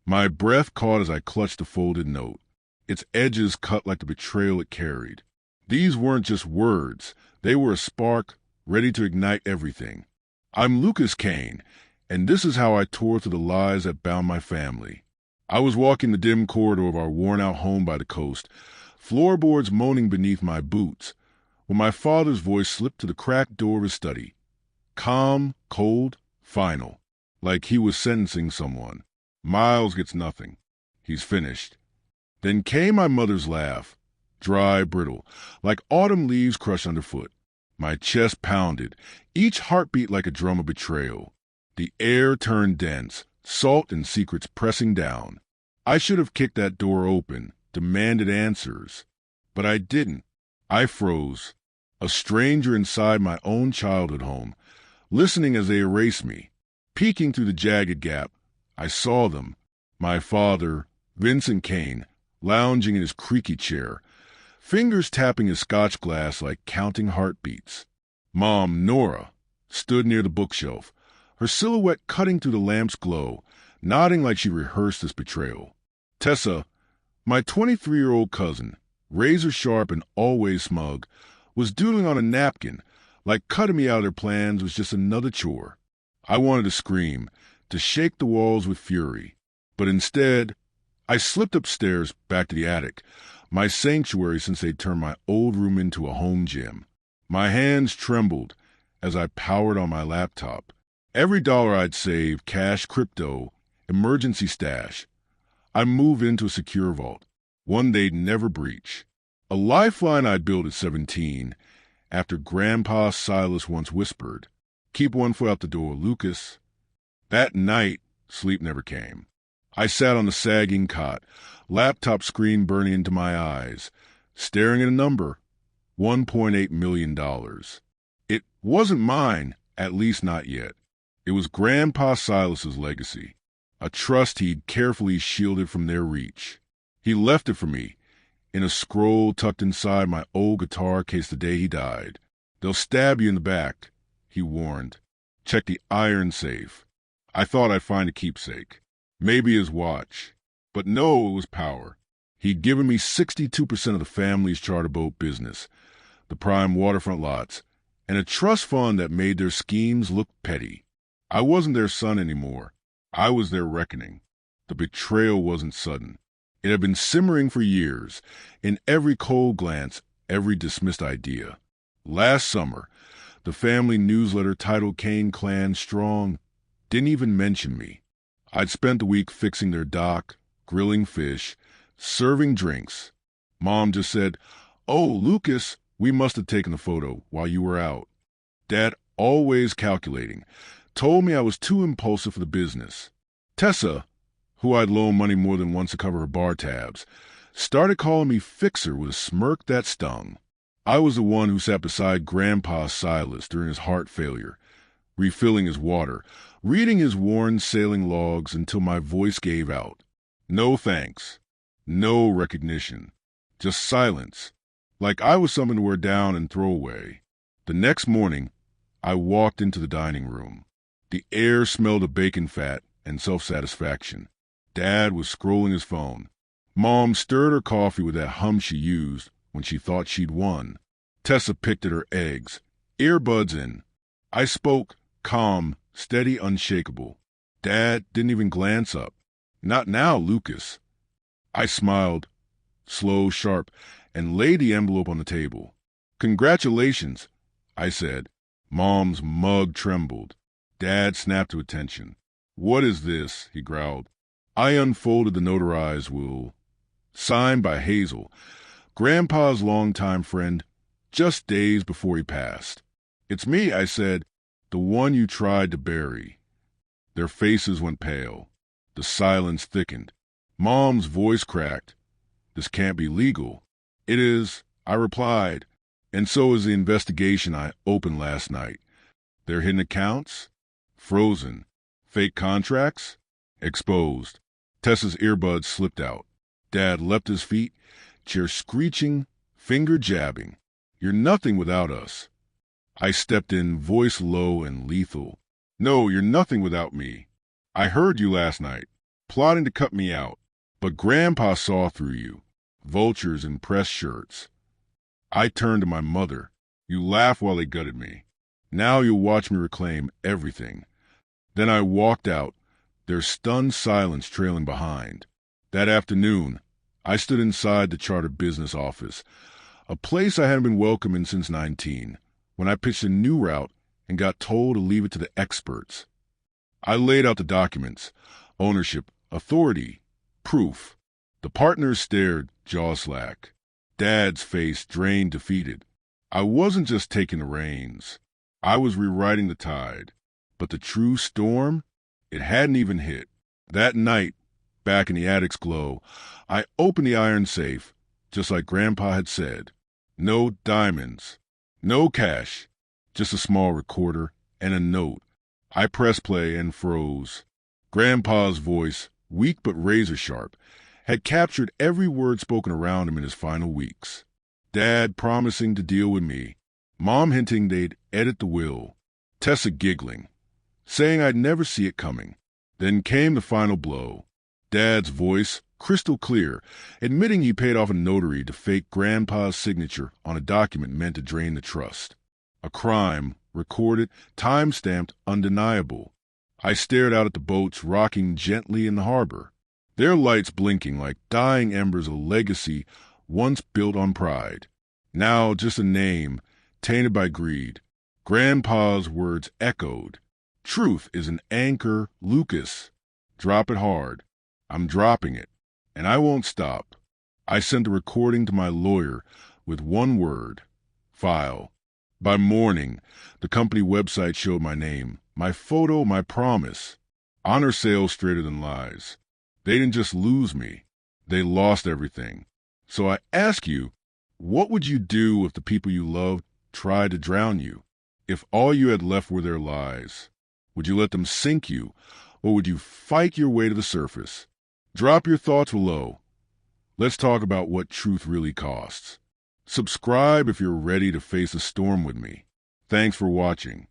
My breath caught as I clutched the folded note, its edges cut like the betrayal it carried. These weren't just words. They were a spark ready to ignite everything. I'm Lucas Kane, and this is how I tore through the lies that bound my family. I was walking the dim corridor of our worn-out home by the coast, floorboards moaning beneath my boots, when my father's voice slipped to the cracked door of his study. Calm, cold, final, like he was sentencing someone. Miles gets nothing. He's finished. Then came my mother's laugh, dry, brittle, like autumn leaves crushed underfoot. My chest pounded, each heartbeat like a drum of betrayal. The air turned dense, salt and secrets pressing down. I should have kicked that door open, demanded answers. But I didn't. I froze, a stranger inside my own childhood home, listening as they erased me. Peeking through the jagged gap, I saw them, my father, Vincent Kane, lounging in his creaky chair, fingers tapping his scotch glass like counting heartbeats. Mom, Nora, stood near the bookshelf, her silhouette cutting through the lamp's glow, nodding like she rehearsed this betrayal. Tessa, my 23-year-old cousin, razor-sharp and always smug, was doodling on a napkin, like cutting me out of their plans was just another chore. I wanted to scream, to shake the walls with fury, but instead, I slipped upstairs back to the attic, my sanctuary since they'd turned my old room into a home gym. My hands trembled as I powered on my laptop. Every dollar I'd saved, cash, crypto, emergency stash. I moved into a secure vault, one they'd never breach. A lifeline I'd built at 17, after Grandpa Silas once whispered, "Keep one foot out the door, Lucas." That night, sleep never came. I sat on the sagging cot, laptop screen burning into my eyes, staring at a number, $1.8 million. It wasn't mine, at least not yet. It was Grandpa Silas's legacy, a trust he'd carefully shielded from their reach. He left it for me, in a scroll tucked inside my old guitar case the day he died. "They'll stab you in the back," he warned. "Check the iron safe." I thought I'd find a keepsake. Maybe his watch. But no, it was power. He'd given me 62% of the family's charter boat business, the prime waterfront lots, and a trust fund that made their schemes look petty. I wasn't their son anymore. I was their reckoning. The betrayal wasn't sudden. It had been simmering for years, in every cold glance, every dismissed idea. Last summer, the family newsletter titled Kane Clan Strong didn't even mention me. I'd spent the week fixing their dock, grilling fish, serving drinks. Mom just said, "Oh, Lucas, we must have taken the photo while you were out." Dad, always calculating, told me I was too impulsive for the business. Tessa, who I'd loaned money more than once to cover her bar tabs, started calling me Fixer with a smirk that stung. I was the one who sat beside Grandpa Silas during his heart failure, refilling his water, reading his worn sailing logs until my voice gave out. No thanks. No recognition. Just silence. Like I was something to wear down and throw away. The next morning, I walked into the dining room. The air smelled of bacon fat and self-satisfaction. Dad was scrolling his phone. Mom stirred her coffee with that hum she used when she thought she'd won. Tessa picked at her eggs, earbuds in. I spoke, calm, steady, unshakable. Dad didn't even glance up. "Not now, Lucas." I smiled, slow, sharp, and laid the envelope on the table. "Congratulations," I said. Mom's mug trembled. Dad snapped to attention. "What is this?" he growled. I unfolded the notarized will. Signed by Hazel, Grandpa's longtime friend, just days before he passed. "It's me," I said, "the one you tried to bury." Their faces went pale. The silence thickened. Mom's voice cracked. "This can't be legal." "It is," I replied, "and so is the investigation I opened last night. Their hidden accounts? Frozen. Fake contracts? Exposed." Tessa's earbuds slipped out. Dad leapt his feet, chair screeching, finger jabbing. "You're nothing without us." I stepped in, voice low and lethal. "No, you're nothing without me. I heard you last night. plotting to cut me out. But Grandpa saw through you. Vultures in press shirts. I turned to my mother. You laughed while they gutted me. Now you'll watch me reclaim everything. Then I walked out, their stunned silence trailing behind. That afternoon, I stood inside the Charter Business office, a place I hadn't been welcome in since 19, when I pitched a new route and got told to leave it to the experts. I laid out the documents, ownership, authority, proof. The partners stared, jaws slack. Dad's face drained, defeated. I wasn't just taking the reins. I was rewriting the tide. But the true storm, it hadn't even hit. That night, back in the attic's glow, I opened the iron safe, just like Grandpa had said. No diamonds, no cash, just a small recorder and a note. I pressed play and froze. Grandpa's voice, weak but razor sharp, had captured every word spoken around him in his final weeks. Dad promising to deal with me. Mom hinting they'd edit the will. Tessa giggling, saying I'd never see it coming. Then came the final blow. Dad's voice, crystal clear, admitting he paid off a notary to fake Grandpa's signature on a document meant to drain the trust. A crime, recorded, time-stamped, undeniable. I stared out at the boats rocking gently in the harbor, their lights blinking like dying embers of legacy once built on pride. Now just a name, tainted by greed. Grandpa's words echoed. Truth is an anchor, Lucas. Drop it hard. I'm dropping it, and I won't stop. I sent the recording to my lawyer with one word, file. By morning, the company website showed my name, my photo, my promise. Honor sales straighter than lies. They didn't just lose me, they lost everything. So I ask you, what would you do if the people you loved tried to drown you? If all you had left were their lies? Would you let them sink you, or would you fight your way to the surface? Drop your thoughts below. Let's talk about what truth really costs. Subscribe if you're ready to face a storm with me. Thanks for watching.